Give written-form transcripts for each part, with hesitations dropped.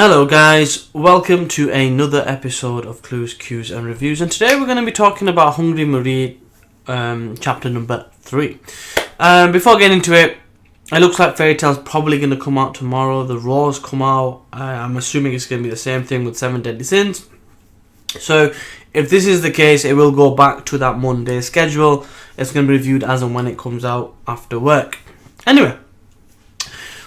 Hello guys, welcome to another episode of Clues, Cues and Reviews, and today we're going to be talking about Hungry Marie chapter number 3. Before getting into it, it looks like Fairy Tail's probably going to come out tomorrow. The Raws come out, I'm assuming it's going to be the same thing with 7 Deadly Sins. So if this is the case, it will go back to that Monday schedule. It's going to be reviewed as and when it comes out after work. Anyway,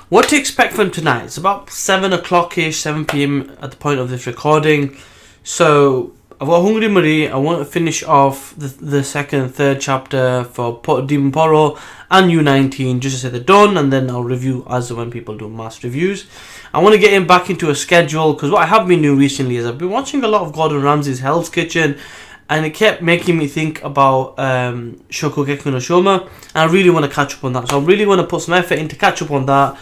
what to expect from tonight? It's about 7 o'clock-ish, 7 p.m. at the point of this recording. So, I've got Hungry Marie. I want to finish off the second and third chapter for Demon Porro and U19 just to say they're done, and then I'll review as and when people do mass reviews. I want to get him back into a schedule, because what I have been doing recently is I've been watching a lot of Gordon Ramsay's Hell's Kitchen, and it kept making me think about Shokugeki no Shoma, and I really want to catch up on that. So I really want to put some effort into catch up on that.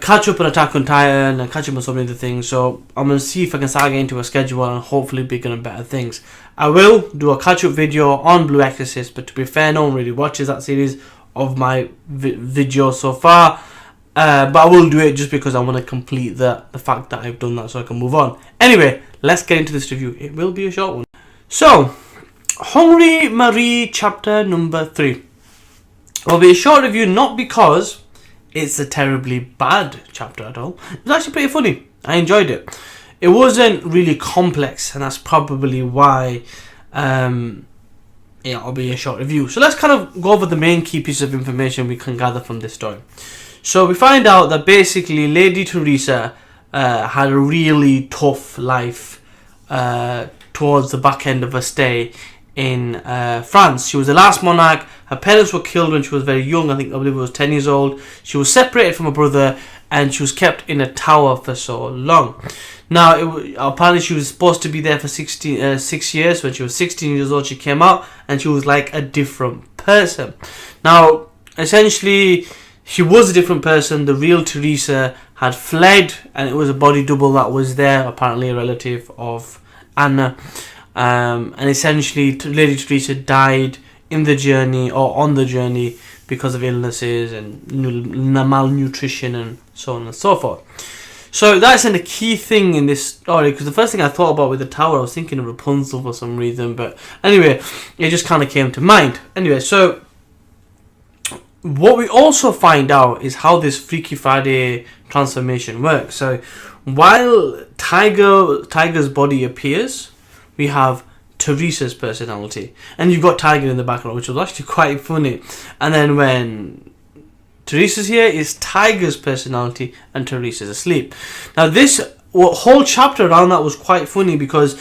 Catch up on Attack on Titan and catch up on so many other things. So I'm going to see if I can start getting into a schedule and hopefully bigger and better things. I will do a catch up video on Blue Exorcist, but to be fair, no one really watches that series of my video so far. But I will do it just because I want to complete the fact that I've done that so I can move on. Anyway, let's get into this review. It will be a short one. So, Hungry Marie chapter number 3. It will be a short review not because it's a terribly bad chapter at all. It was actually pretty funny. I enjoyed it. It wasn't really complex, and that's probably why it'll be a short review. So let's kind of go over the main key pieces of information we can gather from this story. So we find out that basically Lady Teresa had a really tough life towards the back end of her stay in France. She was the last monarch. Her parents were killed when she was very young. I believe it was 10 years old. She was separated from her brother, and she was kept in a tower for so long. Now, apparently she was supposed to be there for 6 years. When she was 16 years old, she came out, and she was like a different person. Now, essentially, she was a different person. The real Teresa had fled, and it was a body double that was there, apparently a relative of Anna. And essentially, Lady Teresa died in the journey or on the journey because of illnesses and malnutrition and so on and so forth. So that's a key thing in this story, because the first thing I thought about with the tower, I was thinking of Rapunzel for some reason, but anyway, it just kind of came to mind. Anyway, so what we also find out is how this Freaky Friday transformation works. So while Tiger's body appears, we have Teresa's personality, and you've got Tiger in the background, which was actually quite funny. And then when Teresa's here, is Tiger's personality, and Teresa's asleep. Now this whole chapter around that was quite funny, because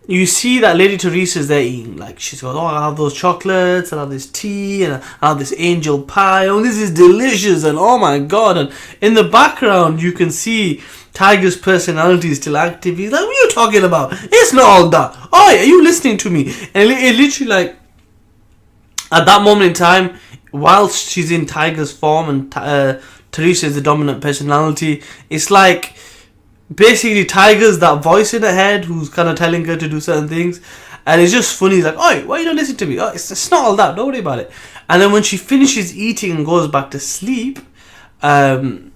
you see that Lady Teresa's there eating, like she's going, oh, I'll have those chocolates, I'll have this tea, and I'll have this angel pie, oh, this is delicious, and oh my god. And in the background you can see Tiger's personality is still active. He's like, what are you talking about? It's not all that. Oh, are you listening to me? And it literally, like, at that moment in time, whilst she's in Tiger's form and Teresa is the dominant personality, it's like basically Tiger's that voice in her head who's kind of telling her to do certain things. And it's just funny. He's like, oi, why you don't listen to me? Oh, it's not all that. Don't worry about it. And then when she finishes eating and goes back to sleep, then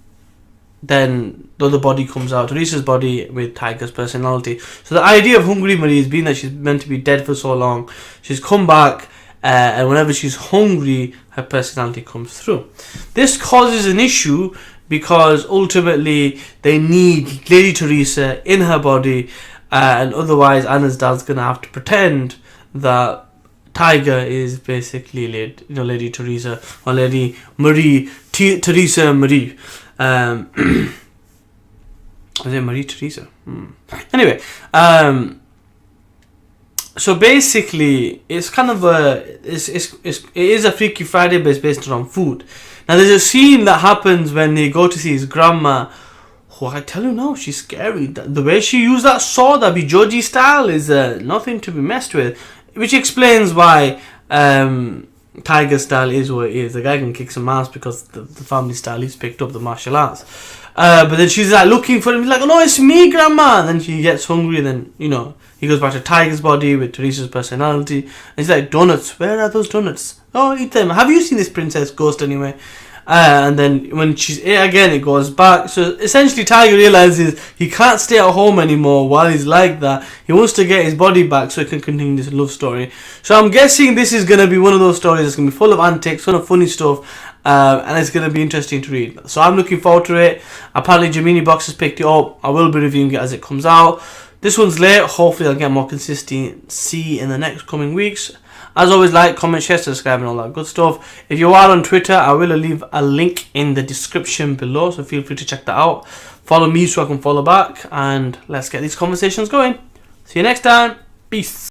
the other body comes out, Teresa's body with Tiger's personality. So the idea of Hungry Marie is being that she's meant to be dead for so long, she's come back, and whenever she's hungry, her personality comes through. This causes an issue because ultimately they need Lady Teresa in her body, and otherwise Anna's dad's going to have to pretend that Tiger is basically Lady Teresa, or Lady Marie, Teresa Marie. Was it Marie Teresa? Anyway, so basically, it's kind of it is a Freaky Friday, but it's based around food. Now, there's a scene that happens when they go to see his grandma. Oh, I tell you now, she's scary. The way she used that sword, that be Joji style, is nothing to be messed with. Which explains why Tiger style is what it is. The guy can kick some ass because the family style, he's picked up the martial arts. But then she's like looking for him. He's like, oh no, it's me, grandma. And then she gets hungry. And then, he goes back to Tiger's body with Teresa's personality. And he's like, donuts. Where are those donuts? Oh, eat them. Have you seen this princess ghost anyway? and then when she's 8 again, it goes back. So essentially, Tiger realizes he can't stay at home anymore while he's like that. He wants to get his body back so he can continue this love story. So I'm guessing this is going to be one of those stories that's going to be full of antics, full of funny stuff, and it's going to be interesting to read. So I'm looking forward to it. Apparently Gemini Box has picked it up. I will be reviewing it as it comes out. This one's late. Hopefully I'll get more consistency in the next coming weeks. As always, like, comment, share, subscribe and all that good stuff. If you are on Twitter, I will leave a link in the description below, so feel free to check that out. Follow me so I can follow back, and let's get these conversations going. See you next time. Peace.